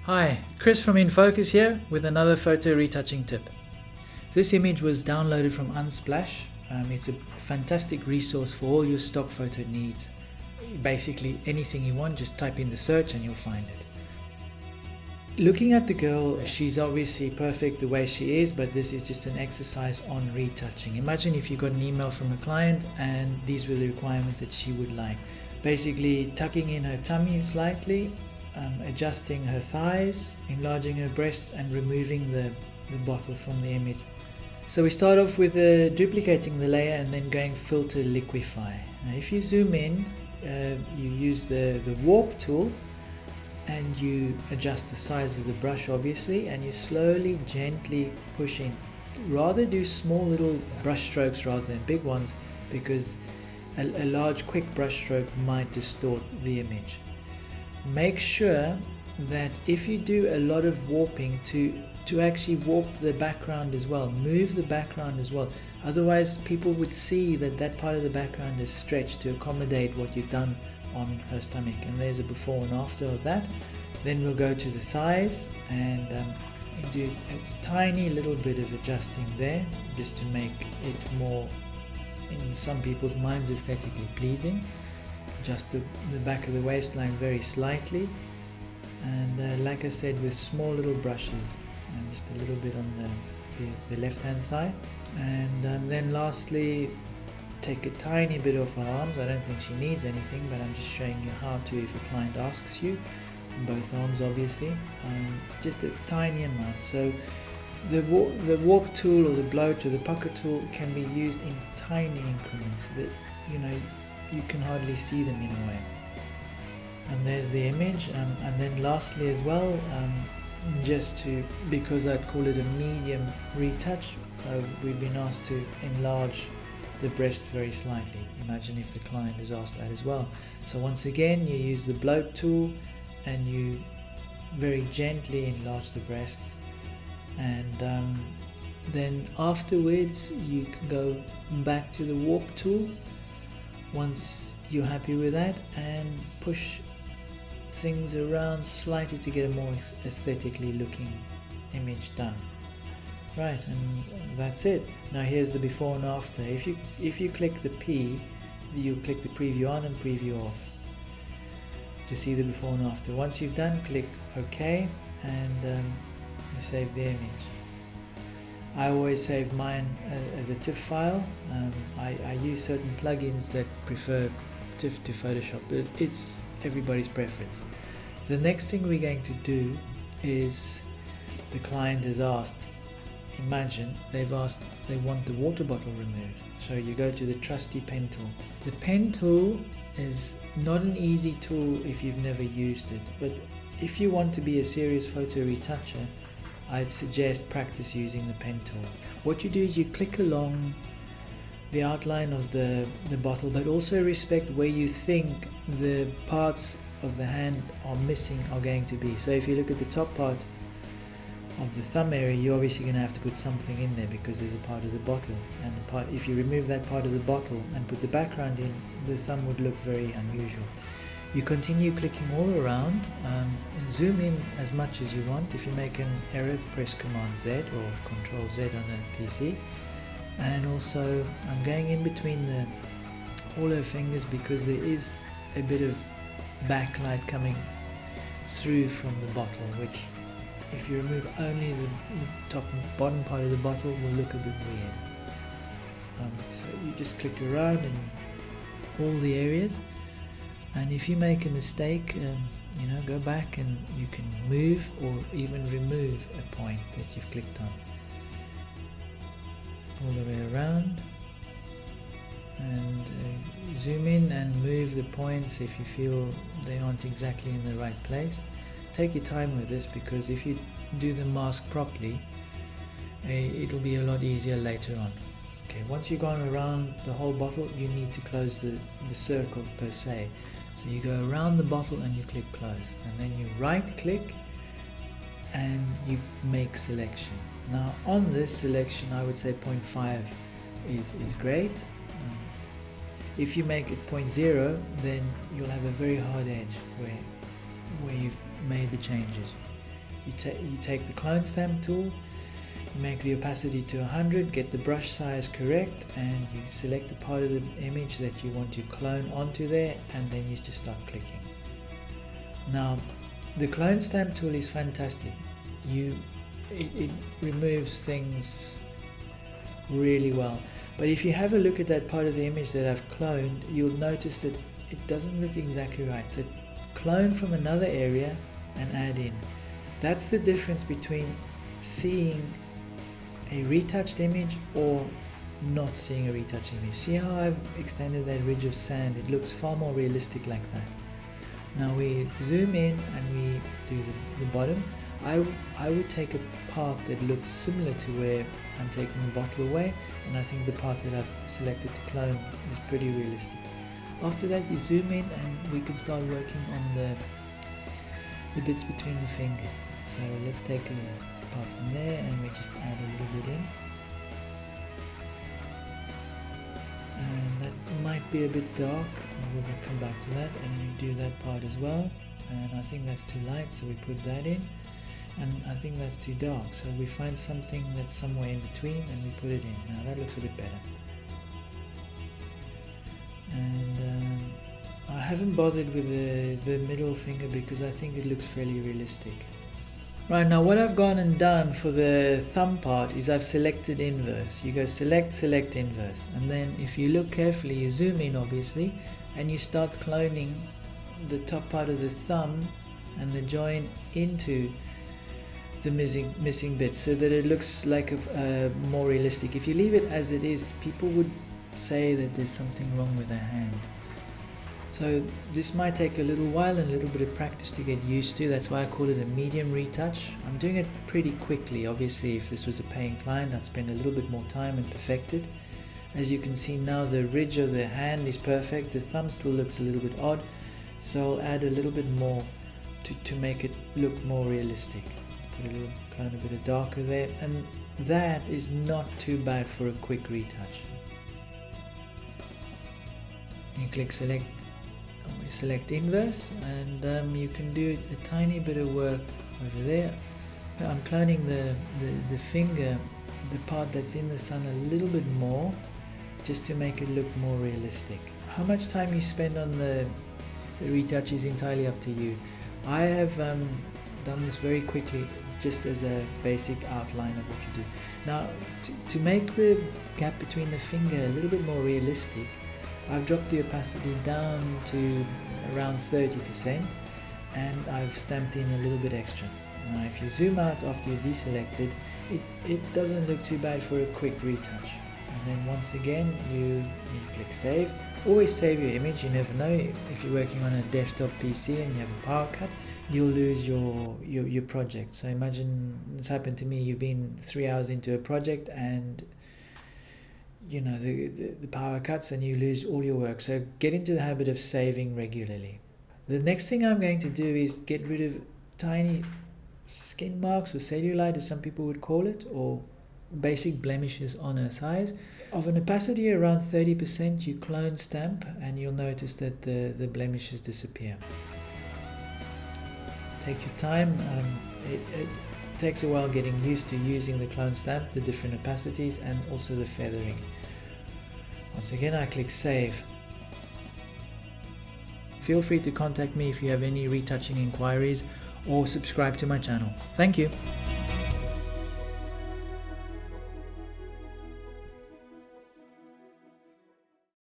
Hi, Chris from InFocus here with another photo retouching tip. This image was downloaded from Unsplash. It's a fantastic resource for all your stock photo needs. Basically anything you want, just type in the search and you'll find it. Looking at the girl, she's obviously perfect the way she is, but this is just an exercise on retouching. Imagine if you got an email from a client and these were the requirements that she would like. Basically tucking in her tummy slightly, adjusting her thighs, enlarging her breasts and removing the bottle from the image. So we start off with duplicating the layer and then going filter liquify. Now if you zoom in, you use the warp tool and you adjust the size of the brush obviously, and you slowly gently push in. Rather do small little brush strokes rather than big ones, because a large quick brush stroke might distort the image. Make sure that if you do a lot of warping to actually warp the background as well, move the background as well. Otherwise people would see that part of the background is stretched to accommodate what you've done on her stomach. And there's a before and after of that. Then we'll go to the thighs and do a tiny little bit of adjusting there, just to make it more, in some people's minds, aesthetically pleasing. Adjust the back of the waistline very slightly, and like I said, with small little brushes, and just a little bit on the left hand thigh. And then lastly, take a tiny bit off her arms. I don't think she needs anything, but I'm just showing you how to if a client asks you. Both arms obviously, just a tiny amount. So the warp tool or the bloat or the pucker tool can be used in tiny increments that you can hardly see them in a way. And there's the image. And then lastly as well, because I'd call it a medium retouch, we've been asked to enlarge the breast very slightly. Imagine if the client has asked that as well. So once again, you use the bloat tool and you very gently enlarge the breasts, and then afterwards you can go back to the warp tool once you're happy with that and push things around slightly to get a more aesthetically looking image done. Right, and that's it. Now here's the before and after. If you click the P, you click the preview on and preview off to see the before and after. Once you've done, click OK and you save the image. I always save mine as a TIFF file. I use certain plugins that prefer TIFF to Photoshop, but it's everybody's preference. The next thing we're going to do is, the client has asked, imagine they want the water bottle removed. So you go to the trusty pen tool. The pen tool is not an easy tool if you've never used it, but if you want to be a serious photo retoucher, I'd suggest practice using the pen tool. What you do is you click along the outline of the bottle, but also respect where you think the parts of the hand are missing are going to be. So if you look at the top part of the thumb area, you're obviously going to have to put something in there because there's a part of the bottle, and if you remove that part of the bottle and put the background in, the thumb would look very unusual. You continue clicking all around, and zoom in as much as you want. If you make an error, press Command Z or Control Z on a PC. And also I'm going in between all her fingers because there is a bit of backlight coming through from the bottle, which if you remove only the top and bottom part of the bottle will look a bit weird. So you just click around in all the areas, and if you make a mistake, go back and you can move or even remove a point that you've clicked on. All the way around, and zoom in and move the points if you feel they aren't exactly in the right place. Take your time with this, because if you do the mask properly, it'll be a lot easier later on. Okay, once you've gone around the whole bottle, you need to close the circle per se. So you go around the bottle and you click close, and then you right click and you make selection. Now on this selection, I would say 0.5 is great. If you make it 0.0, then you'll have a very hard edge where you've made the changes. you take the clone stamp tool, you make the opacity to 100, get the brush size correct, and you select the part of the image that you want to clone onto there, and then you just start clicking. Now, the clone stamp tool is fantastic. It removes things really well. But if you have a look at that part of the image that I've cloned, you'll notice that it doesn't look exactly right. So clone from another area and add in. That's the difference between seeing a retouched image or not seeing a retouched image. See how I've extended that ridge of sand? It looks far more realistic like that. Now we zoom in and we do the bottom. I would take a part that looks similar to where I'm taking the bottle away, and I think the part that I've selected to clone is pretty realistic. After that, you zoom in and we can start working on the bits between the fingers. So let's take a part from there and we just add a little bit in. And that might be a bit dark, we'll come back to that, and we do that part as well. And I think that's too light, so we put that in. And I think that's too dark, so we find something that's somewhere in between and we put it in. Now that looks a bit better. And I haven't bothered with the middle finger because I think it looks fairly realistic. Right, now what I've gone and done for the thumb part is I've selected inverse. You go select inverse, and then if you look carefully, you zoom in obviously, and you start cloning the top part of the thumb and the join into the missing bit so that it looks like more realistic. If you leave it as it is, people would say that there's something wrong with their hand. So this might take a little while and a little bit of practice to get used to. That's why I call it a medium retouch. I'm doing it pretty quickly. Obviously, if this was a paying client, I'd spend a little bit more time and perfect it. As you can see now, the ridge of the hand is perfect. The thumb still looks a little bit odd, so I'll add a little bit more to make it look more realistic. Put a little, clone a bit of darker there, and that is not too bad for a quick retouch. You click select inverse, and you can do a tiny bit of work over there. I'm cloning the finger, the part that's in the sun, a little bit more, just to make it look more realistic. How much time you spend on the retouch is entirely up to you. I have done this very quickly, just as a basic outline of what you do. Now, to make the gap between the finger a little bit more realistic, I've dropped the opacity down to around 30%, and I've stamped in a little bit extra. Now, if you zoom out after you've deselected, it doesn't look too bad for a quick retouch. And then once again, you click save. Always save your image. You never know, if you're working on a desktop PC and you have a power cut, you'll lose your project. So imagine it's happened to me. You've been 3 hours into a project and you know the power cuts and you lose all your work. So get into the habit of saving regularly. The next thing I'm going to do is get rid of tiny skin marks or cellulite, as some people would call it, or basic blemishes on her thighs. Of an opacity around 30%, you clone stamp and you'll notice that the blemishes disappear. Take your time. It takes a while getting used to using the clone stamp, the different opacities, and also the feathering. Once again, I click save. Feel free to contact me if you have any retouching inquiries, or subscribe to my channel. Thank you.